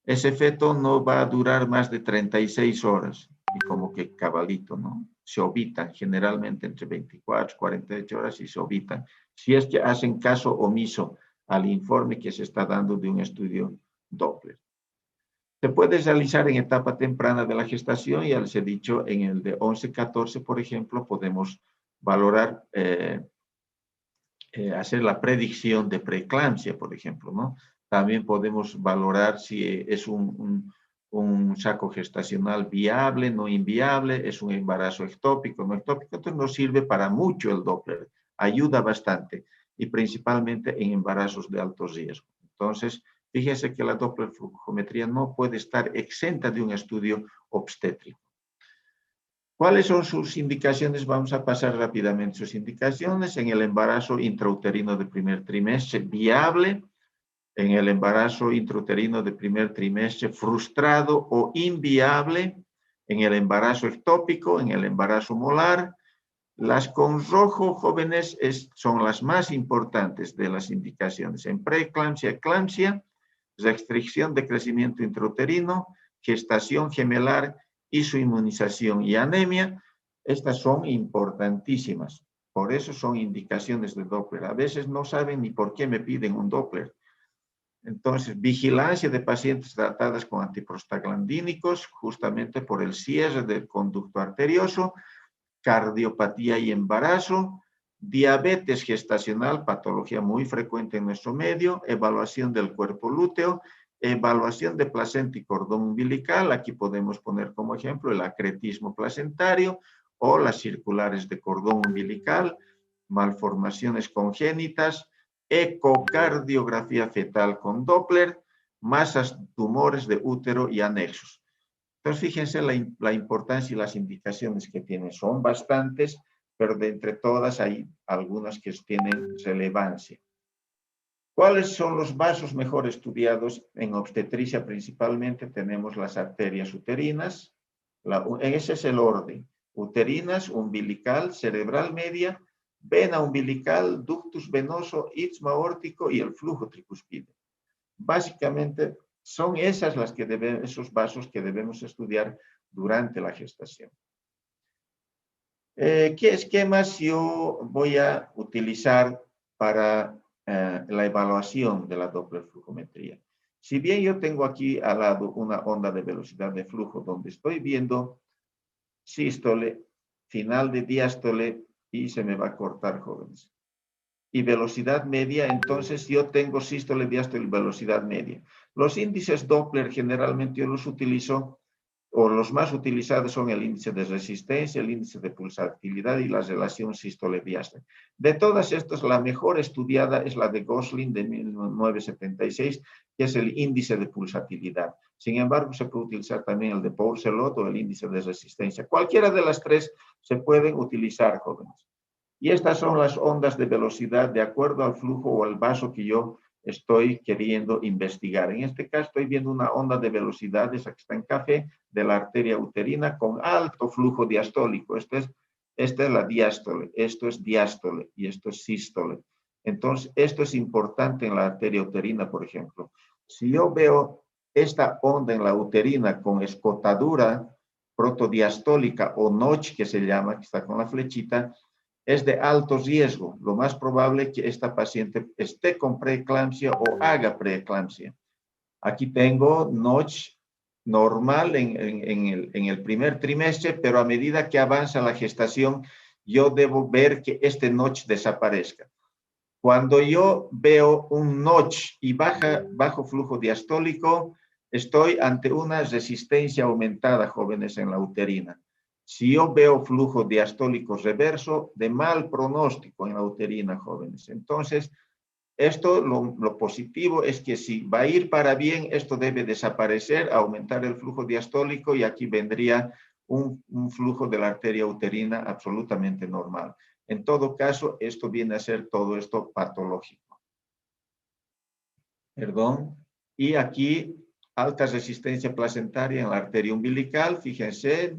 Ese feto no va a durar más de 36 horas. Y como que cabalito, ¿no? Se ovitan generalmente entre 24 y 48 horas y se ovitan. Si es que hacen caso omiso al informe que se está dando de un estudio Doppler. Se puede realizar en etapa temprana de la gestación, ya les he dicho, en el de 11-14, por ejemplo, podemos valorar, hacer la predicción de preeclampsia, por ejemplo, ¿no? También podemos valorar si es un saco gestacional viable, no inviable, es un embarazo ectópico, no ectópico. Entonces nos sirve para mucho el Doppler, ayuda bastante y principalmente en embarazos de alto riesgo. Entonces, fíjense que la Doppler flujometría no puede estar exenta de un estudio obstétrico. ¿Cuáles son sus indicaciones? Vamos a pasar rápidamente sus indicaciones. En el embarazo intrauterino de primer trimestre viable, en el embarazo intrauterino de primer trimestre frustrado o inviable, en el embarazo ectópico, en el embarazo molar. Las con rojo, jóvenes, son las más importantes de las indicaciones. En preeclampsia, eclampsia, restricción de crecimiento intrauterino, gestación gemelar, isoinmunización y anemia. Estas son importantísimas. Por eso son indicaciones de Doppler. A veces no saben ni por qué me piden un Doppler. Entonces, vigilancia de pacientes tratadas con antiprostaglandínicos, justamente por el cierre del conducto arterioso, cardiopatía y embarazo, diabetes gestacional, patología muy frecuente en nuestro medio, evaluación del cuerpo lúteo, evaluación de placenta y cordón umbilical, aquí podemos poner como ejemplo el acretismo placentario o las circulares de cordón umbilical, malformaciones congénitas, ecocardiografía fetal con Doppler, masas tumores de útero y anexos. Entonces, fíjense la importancia y las indicaciones que tienen. Son bastantes, pero de entre todas hay algunas que tienen relevancia. ¿Cuáles son los vasos mejor estudiados en obstetricia? Principalmente tenemos las arterias uterinas. Ese es el orden. Uterinas, umbilical, cerebral media, vena umbilical, ductus venoso, istmo aórtico y el flujo tricuspide. Básicamente Son esas las que esos vasos que debemos estudiar durante la gestación. ¿Qué esquemas yo voy a utilizar para la evaluación de la Doppler flujometría? Si bien yo tengo aquí al lado una onda de velocidad de flujo donde estoy viendo sístole, final de diástole y se me va a cortar, jóvenes. Y velocidad media, entonces yo tengo sístole, diástole y velocidad media. Los índices Doppler generalmente yo los utilizo, o los más utilizados son el índice de resistencia, el índice de pulsatilidad y la relación sístole-diástole. De todas estas, la mejor estudiada es la de Gosling de 1976, que es el índice de pulsatilidad. Sin embargo, se puede utilizar también el de Pourcelot o el índice de resistencia. Cualquiera de las tres se pueden utilizar, jóvenes. Y estas son las ondas de velocidad de acuerdo al flujo o al vaso que yo estoy queriendo investigar. En este caso estoy viendo una onda de velocidad, esa que está en café, de la arteria uterina con alto flujo diastólico. Esta es la diástole, esto es diástole y esto es sístole. Entonces, esto es importante en la arteria uterina, por ejemplo. Si yo veo esta onda en la uterina con escotadura protodiastólica o notch, que se llama, que está con la flechita, es de alto riesgo. Lo más probable es que esta paciente esté con preeclampsia o haga preeclampsia. Aquí tengo notch normal en el primer trimestre, pero a medida que avanza la gestación, yo debo ver que este notch desaparezca. Cuando yo veo un notch y bajo flujo diastólico, estoy ante una resistencia aumentada, jóvenes, en la uterina. Si yo veo flujo diastólico reverso, de mal pronóstico en la uterina, jóvenes. Entonces, esto, lo positivo es que si va a ir para bien, esto debe desaparecer, aumentar el flujo diastólico y aquí vendría un flujo de la arteria uterina absolutamente normal. En todo caso, esto viene a ser todo esto patológico. Perdón. Y aquí, alta resistencia placentaria en la arteria umbilical, fíjense,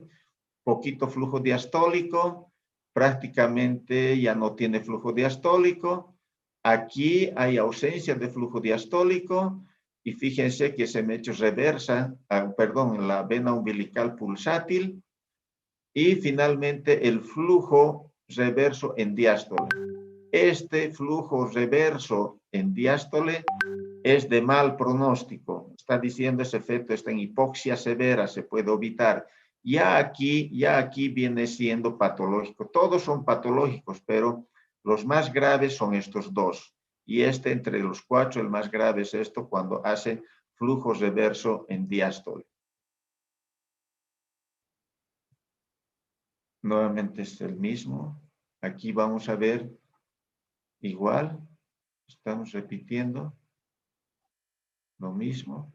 poquito flujo diastólico, prácticamente ya no tiene flujo diastólico. Aquí hay ausencia de flujo diastólico y fíjense que se me ha hecho reversa, perdón, la vena umbilical pulsátil y finalmente el flujo reverso en diástole. Este flujo reverso en diástole es de mal pronóstico. Está diciendo ese efecto está en hipoxia severa, se puede evitar. Ya aquí viene siendo patológico. Todos son patológicos, pero los más graves son estos dos. Y entre los cuatro, el más grave es esto cuando hace flujo reverso en diástole. Nuevamente es el mismo. Aquí vamos a ver igual. Estamos repitiendo lo mismo.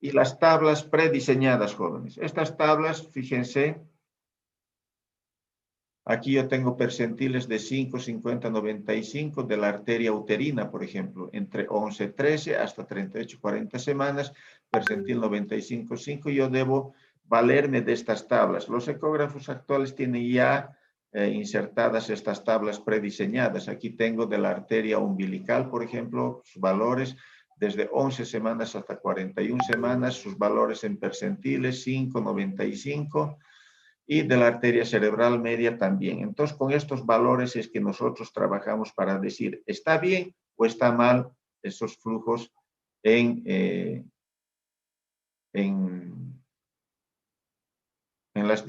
Y las tablas prediseñadas, jóvenes. Estas tablas, fíjense, aquí yo tengo percentiles de 5, 50, 95 de la arteria uterina, por ejemplo, entre 11, 13 hasta 38, 40 semanas, percentil 95, 5, yo debo valerme de estas tablas. Los ecógrafos actuales tienen ya insertadas estas tablas prediseñadas. Aquí tengo de la arteria umbilical, por ejemplo, sus valores desde 11 semanas hasta 41 semanas, sus valores en percentiles 5, 95 y de la arteria cerebral media también. Entonces, con estos valores es que nosotros trabajamos para decir, ¿está bien o está mal esos flujos en los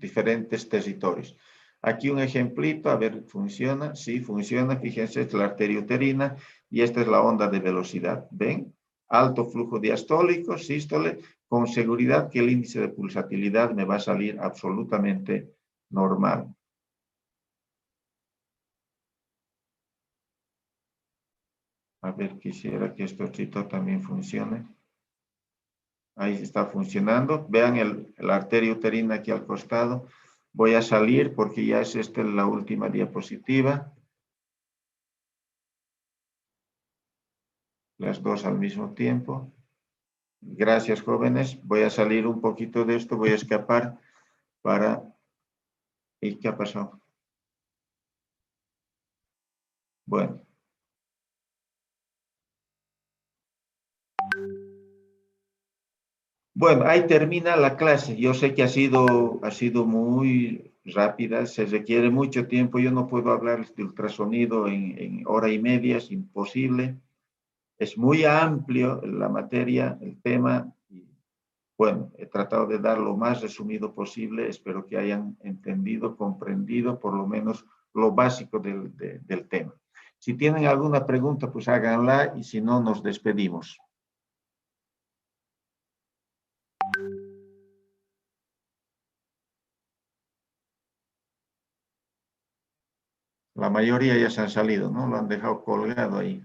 diferentes territorios? Aquí un ejemplito, a ver, ¿funciona? Sí, funciona. Fíjense, esta es la arteria uterina y esta es la onda de velocidad. ¿Ven? Alto flujo diastólico, sístole, con seguridad que el índice de pulsatilidad me va a salir absolutamente normal. A ver, quisiera que esto también funcione. Ahí está funcionando. Vean la arteria uterina aquí al costado. Voy a salir porque ya es esta la última diapositiva. Las dos al mismo tiempo. Gracias, jóvenes. Voy a salir un poquito de esto. Voy a escapar para... ¿Y qué ha pasado? Bueno. Bueno, ahí termina la clase. Yo sé que ha sido muy rápida, se requiere mucho tiempo. Yo no puedo hablar de ultrasonido en hora y media, es imposible. Es muy amplio la materia, el tema. Y bueno, he tratado de dar lo más resumido posible. Espero que hayan entendido, comprendido por lo menos lo básico del tema. Si tienen alguna pregunta, pues háganla y si no, nos despedimos. La mayoría ya se han salido, ¿no? Lo han dejado colgado ahí.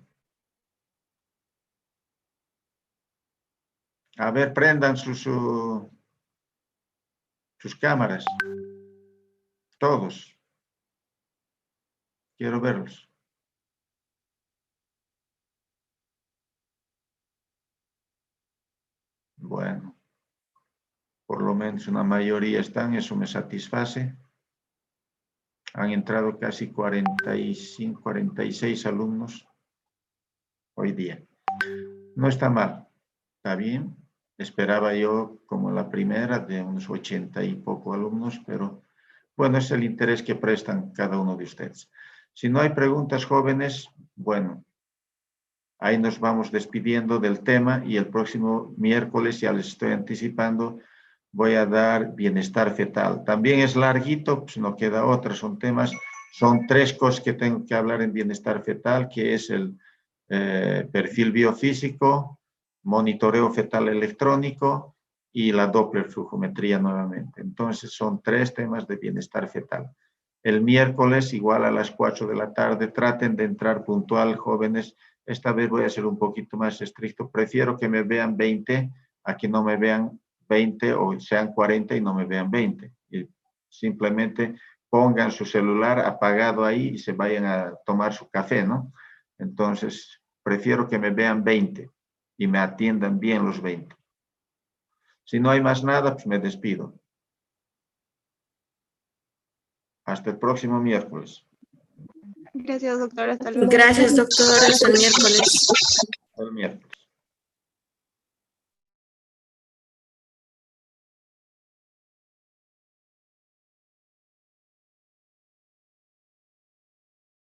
A ver, prendan sus cámaras. Todos. Quiero verlos. Bueno, por lo menos una mayoría están, eso me satisface. Han entrado casi 45, 46 alumnos hoy día. No está mal, está bien. Esperaba yo, como la primera, de unos 80 y poco alumnos, pero bueno, es el interés que prestan cada uno de ustedes. Si no hay preguntas, jóvenes, bueno, ahí nos vamos despidiendo del tema y el próximo miércoles, ya les estoy anticipando, voy a dar bienestar fetal. También es larguito, pues no queda otra, son 3 cosas que tengo que hablar en bienestar fetal, que es el perfil biofísico, monitoreo fetal electrónico y la Doppler flujometría nuevamente. Entonces son 3 temas de bienestar fetal. El miércoles, igual a las 4 de la tarde, traten de entrar puntual, jóvenes. Esta vez voy a ser un poquito más estricto. Prefiero que me vean 20 a que no me vean 20 o sean 40 y no me vean 20. Y simplemente pongan su celular apagado ahí y se vayan a tomar su café, ¿no? Entonces, prefiero que me vean 20 y me atiendan bien los 20. Si no hay más nada, pues me despido. Hasta el próximo miércoles. Gracias, doctor. Hasta luego. Gracias, doctor. Hasta el miércoles. Hasta el miércoles.